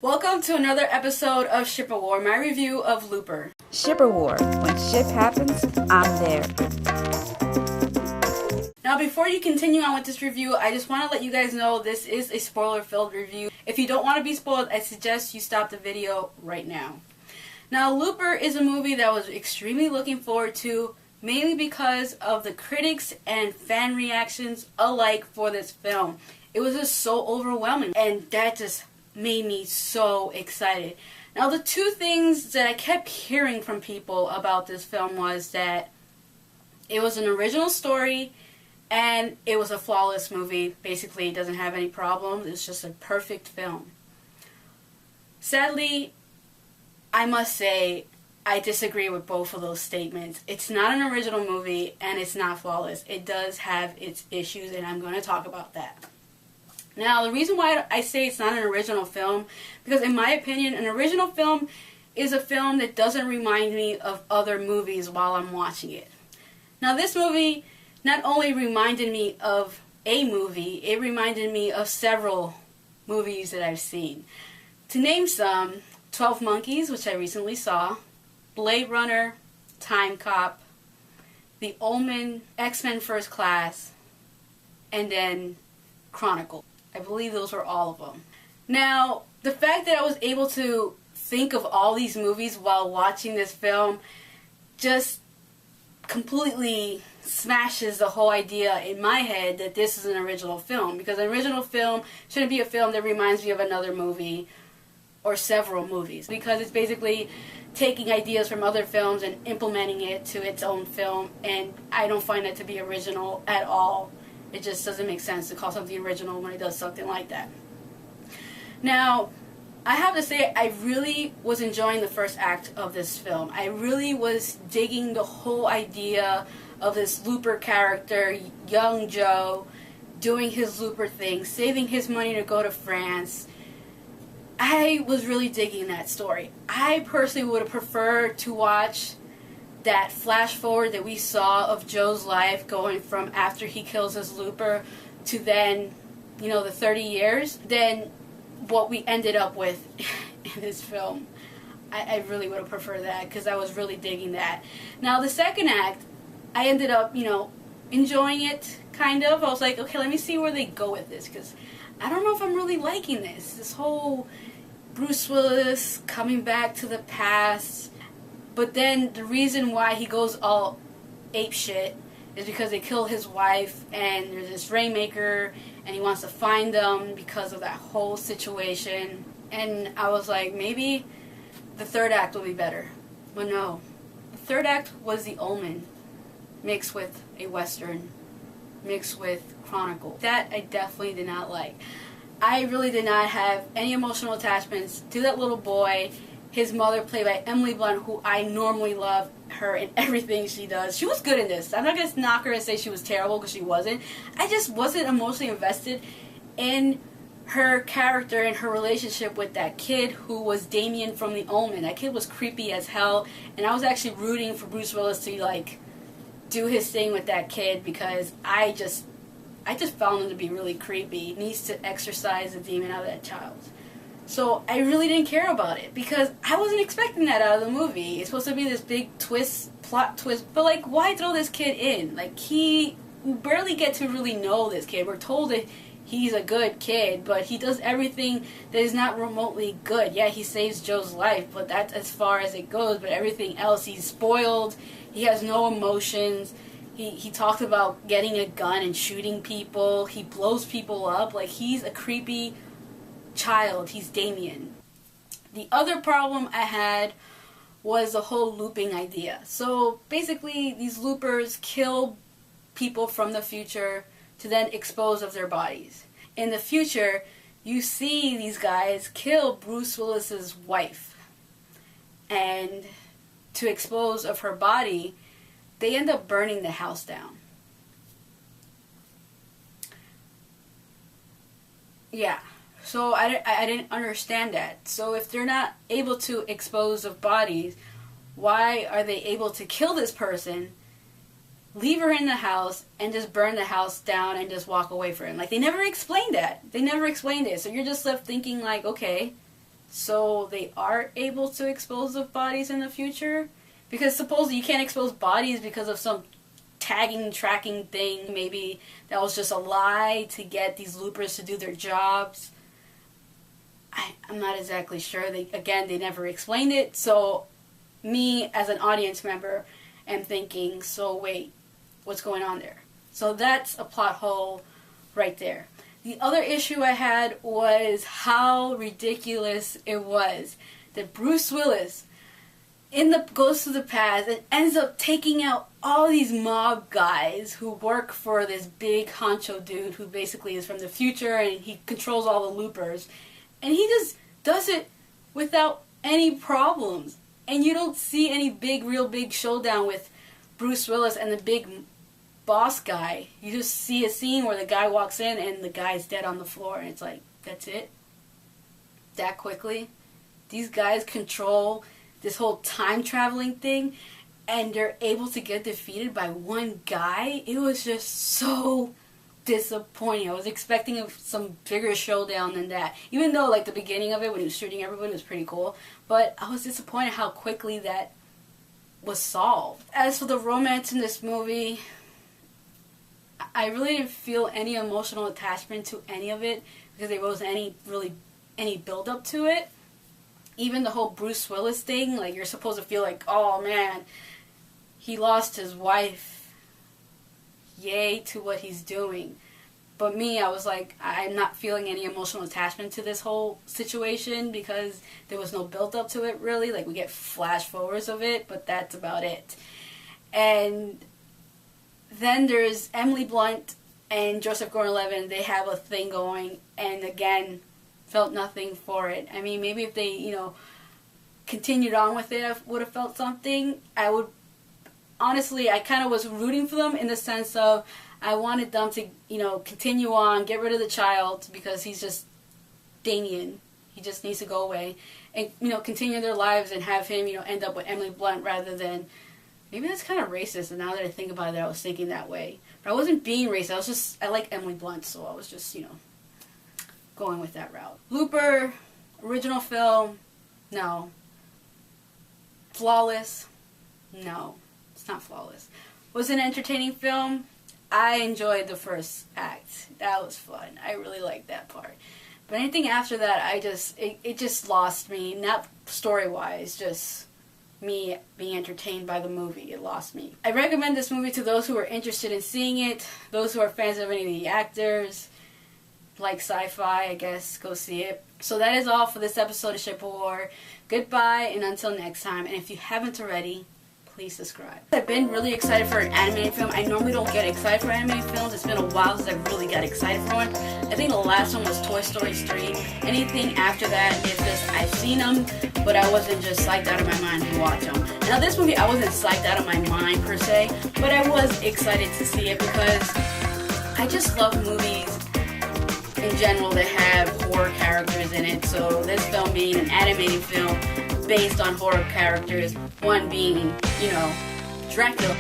Welcome to another episode of Ship a War, my review of Looper. Ship a War. When ship happens, I'm there. Now before you continue on with this review, I just want to let you guys know this is a spoiler-filled review. If you don't want to be spoiled, I suggest you stop the video right now. Now Looper is a movie that I was extremely looking forward to, mainly because of the critics and fan reactions alike for this film. It was just so overwhelming, and that just made me so excited. Now the two things that I kept hearing from people about this film was that it was an original story and it was a flawless movie. Basically, it doesn't have any problems. It's just a perfect film. Sadly, I must say I disagree with both of those statements. It's not an original movie and it's not flawless. It does have its issues, and I'm going to talk about that. Now, the reason why I say it's not an original film, because in my opinion, an original film is a film that doesn't remind me of other movies while I'm watching it. Now, this movie not only reminded me of a movie, it reminded me of several movies that I've seen. To name some, 12 Monkeys, which I recently saw, Blade Runner, Time Cop, The Omen, X-Men First Class, and then Chronicle. I believe those were all of them. Now, the fact that I was able to think of all these movies while watching this film just completely smashes the whole idea in my head that this is an original film. Because an original film shouldn't be a film that reminds me of another movie or several movies. Because it's basically taking ideas from other films and implementing it to its own film. And I don't find that to be original at all. It just doesn't make sense to call something original when it does something like that. Now, I have to say, I really was enjoying the first act of this film. I really was digging the whole idea of this Looper character, young Joe, doing his Looper thing, saving his money to go to France. I was really digging that story. I personally would have preferred to watch that flash forward that we saw of Joe's life going from after he kills his Looper to then, the 30 years, than what we ended up with in this film. I really would have preferred that because I was really digging that. Now the second act, I ended up, enjoying it, kind of. I was like, okay, let me see where they go with this, because I don't know if I'm really liking this. This whole Bruce Willis coming back to the past. But then the reason why he goes all apeshit is because they kill his wife, and there's this Rainmaker, and he wants to find them because of that whole situation. And I was like, maybe the third act will be better. But no. The third act was The Omen mixed with a Western, mixed with Chronicle. That I definitely did not like. I really did not have any emotional attachments to that little boy. His mother, played by Emily Blunt, who I normally love her in everything she does. She was good in this. I'm not going to knock her and say she was terrible, because she wasn't. I just wasn't emotionally invested in her character and her relationship with that kid who was Damien from The Omen. That kid was creepy as hell, and I was actually rooting for Bruce Willis to, do his thing with that kid, because I just found him to be really creepy. He needs to exorcise the demon out of that child. So I really didn't care about it, because I wasn't expecting that out of the movie. It's supposed to be this big plot twist, but why throw this kid in? We barely get to really know this kid. We're told that he's a good kid, but he does everything that is not remotely good. Yeah, he saves Joe's life, but that's as far as it goes. But everything else, he's spoiled. He has no emotions. He talks about getting a gun and shooting people. He blows people up. He's a creepy child. He's Damien. The other problem I had was the whole looping idea. So basically, these loopers kill people from the future to then expose of their bodies. In the future, you see these guys kill Bruce Willis's wife, and to expose of her body, they end up burning the house down. Yeah. So I didn't understand that. So if they're not able to expose of bodies, why are they able to kill this person, leave her in the house, and just burn the house down and just walk away from him? They never explained that. They never explained it. So you're just left thinking okay, so they are able to expose the bodies in the future. Because supposedly you can't expose bodies because of some tagging, tracking thing. Maybe that was just a lie to get these loopers to do their jobs. I'm not exactly sure. They never explained it. So me, as an audience member, am thinking, so wait, what's going on there? So that's a plot hole right there. The other issue I had was how ridiculous it was that Bruce Willis goes to the past and ends up taking out all these mob guys who work for this big honcho dude who basically is from the future, and he controls all the loopers. And he just does it without any problems. And you don't see any real big showdown with Bruce Willis and the big boss guy. You just see a scene where the guy walks in and the guy's dead on the floor, and it's like, that's it? That quickly? These guys control this whole time traveling thing, and they're able to get defeated by one guy? It was just so disappointing. I was expecting some bigger showdown than that. Even though, like, the beginning of it, when he was shooting everybody, was pretty cool. But I was disappointed how quickly that was solved. As for the romance in this movie, I really didn't feel any emotional attachment to any of it because there wasn't any build up to it. Even the whole Bruce Willis thing, like, you're supposed to feel like, oh man, he lost his wife. Yay to what he's doing. But me, I was like, I'm not feeling any emotional attachment to this whole situation because there was no build up to it really. Like, we get flash forwards of it, but that's about it. And then there's Emily Blunt and Joseph Gordon-Levitt. They have a thing going, and again, felt nothing for it. I mean, maybe if they, continued on with it, I would have felt something. Honestly, I kind of was rooting for them in the sense of I wanted them to, continue on, get rid of the child because he's just Damien. He just needs to go away and, continue their lives and have him, end up with Emily Blunt rather than, maybe that's kind of racist. And now that I think about it, I was thinking that way. But I wasn't being racist. I like Emily Blunt, so I was just, going with that route. Looper, original film, no. Flawless, no. It's not flawless. Was it an entertaining film? I enjoyed the first act. That was fun. I really liked that part. But anything after that, it just lost me. Not story-wise, just me being entertained by the movie. It lost me. I recommend this movie to those who are interested in seeing it, those who are fans of any of the actors, like sci-fi, I guess, go see it. So that is all for this episode of Ship of War. Goodbye, and until next time. And if you haven't already, please subscribe. I've been really excited for an animated film. I normally don't get excited for animated films. It's been a while since I really got excited for one. I think the last one was Toy Story 3. Anything after that, it's just, I've seen them, but I wasn't just psyched out of my mind to watch them. Now this movie, I wasn't psyched out of my mind per se, but I was excited to see it because I just love movies in general that have horror characters in it. So this film being an animated film based on horror characters, one being, Dracula.